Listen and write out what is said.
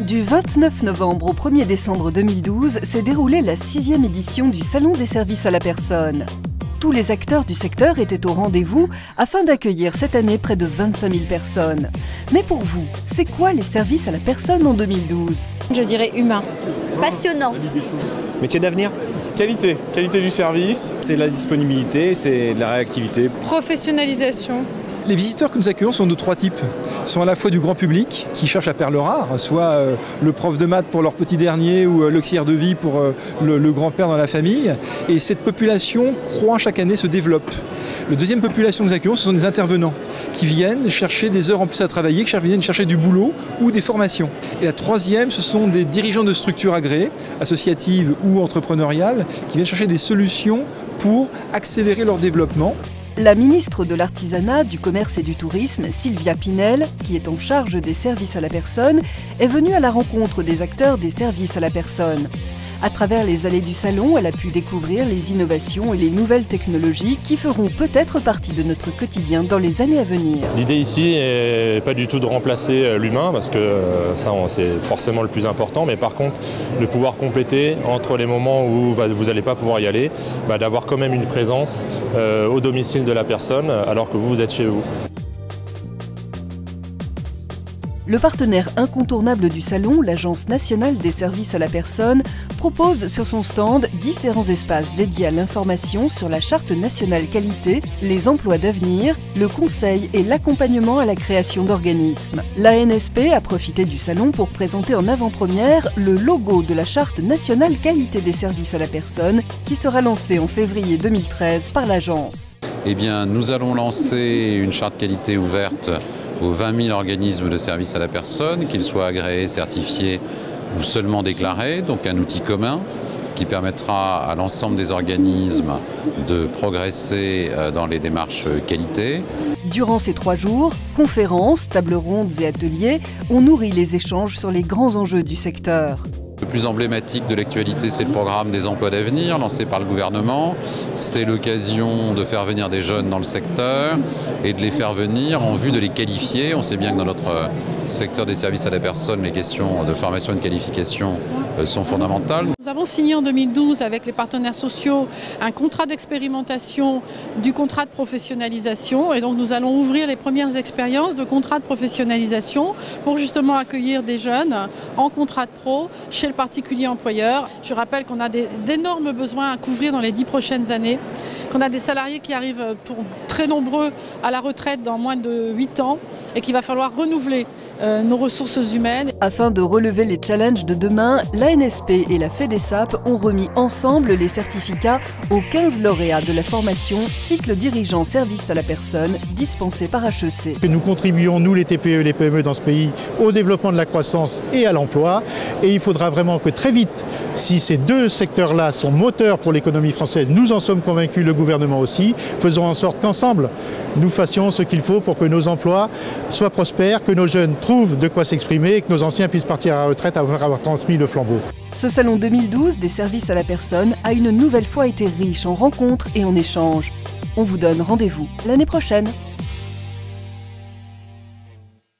Du 29 novembre au 1er décembre 2012 s'est déroulée la 6e édition du Salon des services à la personne. Tous les acteurs du secteur étaient au rendez-vous afin d'accueillir cette année près de 25 000 personnes. Mais pour vous, c'est quoi les services à la personne en 2012? Je dirais humain. Passionnant. Métier d'avenir? Qualité du service, c'est la disponibilité, c'est de la réactivité. Professionnalisation. Les visiteurs que nous accueillons sont de trois types. Ils sont à la fois du grand public qui cherche la perle rare, soit le prof de maths pour leur petit dernier ou l'auxiliaire de vie pour le grand-père dans la famille. Et cette population croît chaque année, se développe. La deuxième population que nous accueillons, ce sont des intervenants qui viennent chercher des heures en plus à travailler, qui viennent chercher du boulot ou des formations. Et la troisième, ce sont des dirigeants de structures agréées, associatives ou entrepreneuriales, qui viennent chercher des solutions pour accélérer leur développement. La ministre de l'Artisanat, du Commerce et du Tourisme, Sylvia Pinel, qui est en charge des services à la personne, est venue à la rencontre des acteurs des services à la personne. À travers les allées du salon, elle a pu découvrir les innovations et les nouvelles technologies qui feront peut-être partie de notre quotidien dans les années à venir. L'idée ici n'est pas du tout de remplacer l'humain, parce que ça c'est forcément le plus important, mais par contre de pouvoir compléter entre les moments où vous n'allez pas pouvoir y aller, d'avoir quand même une présence au domicile de la personne alors que vous êtes chez vous. Le partenaire incontournable du salon, l'Agence nationale des services à la personne, propose sur son stand différents espaces dédiés à l'information sur la Charte nationale qualité, les emplois d'avenir, le conseil et l'accompagnement à la création d'organismes. L'ANSP a profité du salon pour présenter en avant-première le logo de la Charte nationale qualité des services à la personne qui sera lancé en février 2013 par l'agence. Eh bien, nous allons lancer une charte qualité ouverte aux 20 000 organismes de services à la personne, qu'ils soient agréés, certifiés ou seulement déclarés, donc un outil commun qui permettra à l'ensemble des organismes de progresser dans les démarches qualité. Durant ces 3 jours, conférences, tables rondes et ateliers ont nourri les échanges sur les grands enjeux du secteur. Le plus emblématique de l'actualité, c'est le programme des emplois d'avenir lancé par le gouvernement. C'est l'occasion de faire venir des jeunes dans le secteur et de les faire venir en vue de les qualifier. On sait bien que dans notre secteur des services à la personne, les questions de formation et de qualification sont fondamentales. Nous avons signé en 2012 avec les partenaires sociaux un contrat d'expérimentation du contrat de professionnalisation et donc nous allons ouvrir les premières expériences de contrat de professionnalisation pour justement accueillir des jeunes en contrat de pro chez le particulier employeur. Je rappelle qu'on a d'énormes besoins à couvrir dans les 10 prochaines années, qu'on a des salariés qui arrivent pour très nombreux à la retraite dans moins de 8 ans et qu'il va falloir renouveler nos ressources humaines. Afin de relever les challenges de demain, l'ANSP et la FEDESAP ont remis ensemble les certificats aux 15 lauréats de la formation cycle dirigeant service à la personne dispensée par HEC. Nous contribuons, nous les TPE et les PME dans ce pays, au développement de la croissance et à l'emploi. Et il faudra vraiment que très vite, si ces deux secteurs-là sont moteurs pour l'économie française, nous en sommes convaincus, le gouvernement aussi, faisons en sorte qu'ensemble, nous fassions ce qu'il faut pour que nos emplois soient prospères, que nos jeunes trouvent de quoi s'exprimer et que nos anciens puissent partir à la retraite après avoir transmis le flambeau. Ce salon 2012 des services à la personne a une nouvelle fois été riche en rencontres et en échanges. On vous donne rendez-vous l'année prochaine.